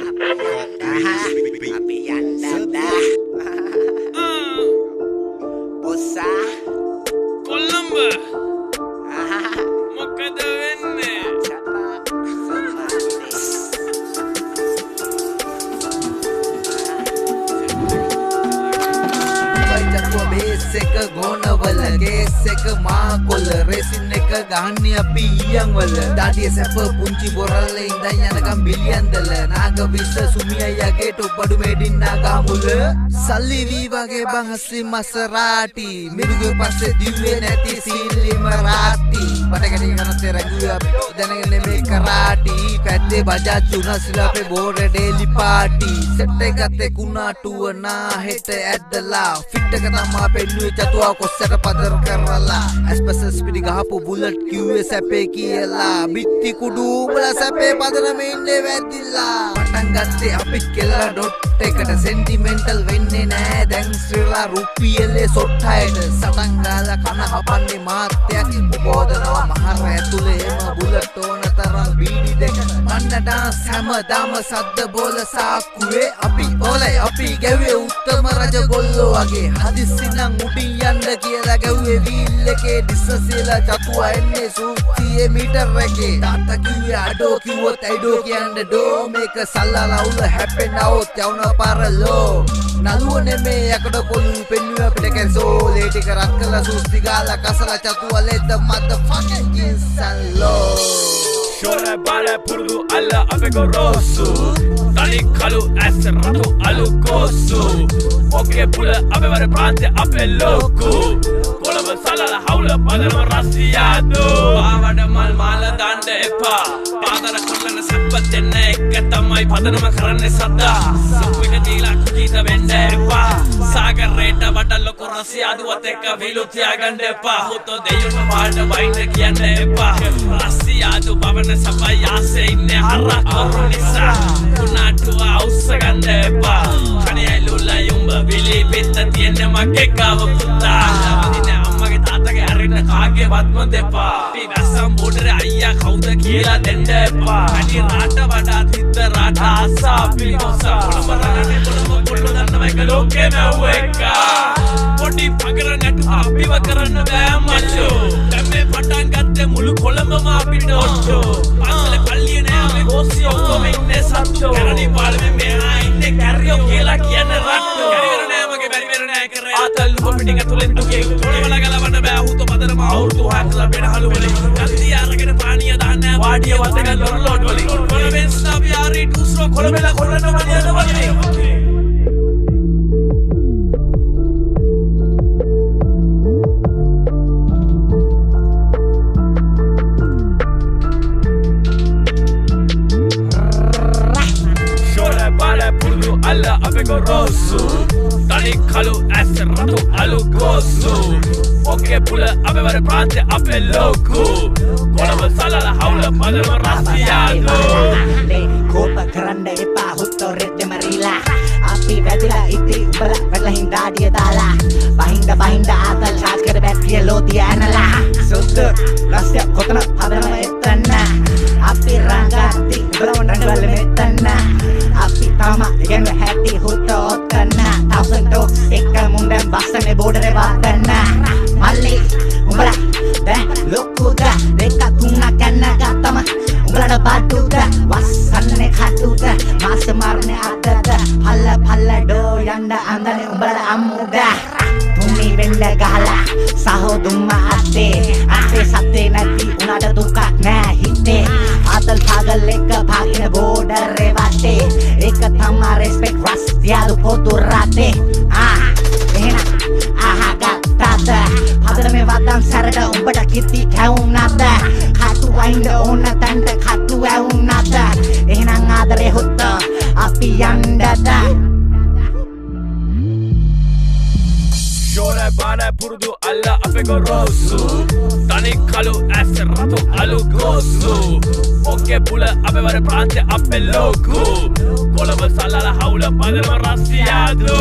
Api yanda Bossa Colombo මොකද වෙන්නේ Besek ගෝනවල ගේසෙක මාකොල්ල racing එක ගහන්නේ අපි ඊයන් වල දාඩිය සැප පුංචි බොරල්ලේ ඉඳන් යනකම් බිලියන්දල නාග විස සුමියයාගේ ටොප්පඩු මේඩින් නාගමුල සල්ලි වී වගේ බහසි මසරාටි මිරුගේ පස්සේ දිව්වේ නැති සීලිම රාටි බඩගැනි කරත්තේ රැගුවා දැනගෙන මේ කරාටි පැත්තේ බජාජ් තුනස්ලා අපේ බෝර ඩේලි පාටි සෙට් එක ගත්තේ කුණාටුව නා හෙට ඇද්දලා ෆිට් එක තමා පෙන්නුවේ චතුවා කොස්සට පදර කරලා ඇස්පසස් පිටි ගහපු බුලට් කිව්වේ සැපේ කියලා බිත්ති කුඩු උඹලා සැපේ පදරම ඉන්නේ වැද්දිලා පටන් ගත්තේ අපි කියලා ඩොට් එකට සෙන්ටිමෙන්ටල් වෙන්නේ නෑ දැන් ශ්‍රීලා රුපියලේ සොට්ටයට සටන් ගාලා කන හපන්නේ මාත්‍යක් උපෝදනවා මහර ඇතුලේ එම බුලට් ඕන තරම් බීඩි දෙක මන්න ඩාන්ස් හැමදාම සද්ද බෝල සාක්කුවේ අපි ඕලයි අපි ගැව්වේ උත්තම රජ ගොල්ලෝ වගේ හදිස්සි නම් උඩින් යන්න කියලා ගැව්වේ වීල් එකේ ඩිස්සසෙලා චතුවා එන්නේ සූතියේ මීටර් එකේ තාත්තා කිව්වේ අඩෝ කිව්වොත් ඇයිඩෝ කියන්න ඩෝ මේක සල්ලාලා උල හැපෙන්නවොත් යවන පාරලෝ නළුව නෙමේ යකඩ කොළු පෙන්නුව අපිට කැන්සෝ ලේ ටික රත් කළා සූස්ති ගාලා කසලා චතුවා ලෙද්ද motherfucking කිස්සල්ලෝ Shore bale purdu alla apego rosu Tali kalu as ratu alu kosu Oke pula ape vare prante ape loku Kolaba salala haula padanama rasiyadu Pavada mal mala danda epa Padara kollana sappa denna ekka tamai padanama karanne sadda Suppika dila kukita venda epa Sagar reta vada loku rasiyadu atekka vilu thiyaganda epa Hutto deyuna vaada vaina kiyanna epa Rasiyadu bavana sabai aase inne harra koru nisa Kunatuwa aussa ganda epa Kane ailula yumba vili pitta tienne magge kawa putta Lavadine ammage taattage arinna kaage vatma depa Pi vassam bodare ayya kawuda kiyala denna epa Kani rata vada thidda rata asa apili kossa Kolamba ragane kolamba kollu dannawa eka loke mawwa ekka Podi pagara natu appiwa karanna bෑ macho Damme patan gatte mulu kolambama apita otto Pansale palliye nae ame gosi okkoma inne satto Karani palme meha inne karriyo kiyala kiyanne ratto Karivera nae mage barivera nae kare Atal lupa pitinga tulen duke Tolewala galawanna bෑ hutto padarama awurudu 6 bedahalu wali Katti aragena paaniya danna waadiya watega lorlot wali Kolaben snabi ari tusro kolabela kollanna waliyana wali alla apego rosu Tali kalu as ratu alu kosu Oke pula ape vare prante ape loku Kolaba salala haula padanama rasiyadu Kopa karanda epa hutto redde marila Api වැදිලා ඉති උඹලා වැටලා හින්දාඩිය දාලා බහින්ද ආතල් charge කර බැටරිය ලෝ තියනලා සුද්ද රස්ය කොතන හදනම එතන අපි රංගාති උඹලා රංගවල මෙතන අපි තම ඉගෙන හැටි හුත්ත ඔතන 1000 ඩොක් එක මුන්දන් බස්සනේ බෝඩරේ වාතන මල්ලි උඹලා දැන් ලොකුද දෙක තුනක් ගන්න ගත්තම උඹලට බඩුද වස්සන්නේ කටුද මාස මාරනේ අතද පල්ල ඩෝ යන්න අඳනේ උඹලට අම්මුද තුමි වෙන්න ගහලා සහෝ දුම්ම අත්තේ සත්තේ නැති උනාට දුකක් නෑ හිතේ ආතල් පාගල් එක පාගින බෝඩරේ වටේ ඒක තමා රෙස්පෙක්ට් රස්තියාදු පොතු රටේ එහෙනම් අහගත්තද පදරමේ වදන් සැරට උඹට කිති කැවුනද කටු වයින්ද ඕන තැන්ට කටු ඇවුනද එහෙනම් ආදරේ හුත්ත අපි යන්නද Shore bale purdu alla apego rosu Tali kalu as ratu alu kosu Oke pula ape vare prante ape loku Kolaba salala haula padanama rasiyadu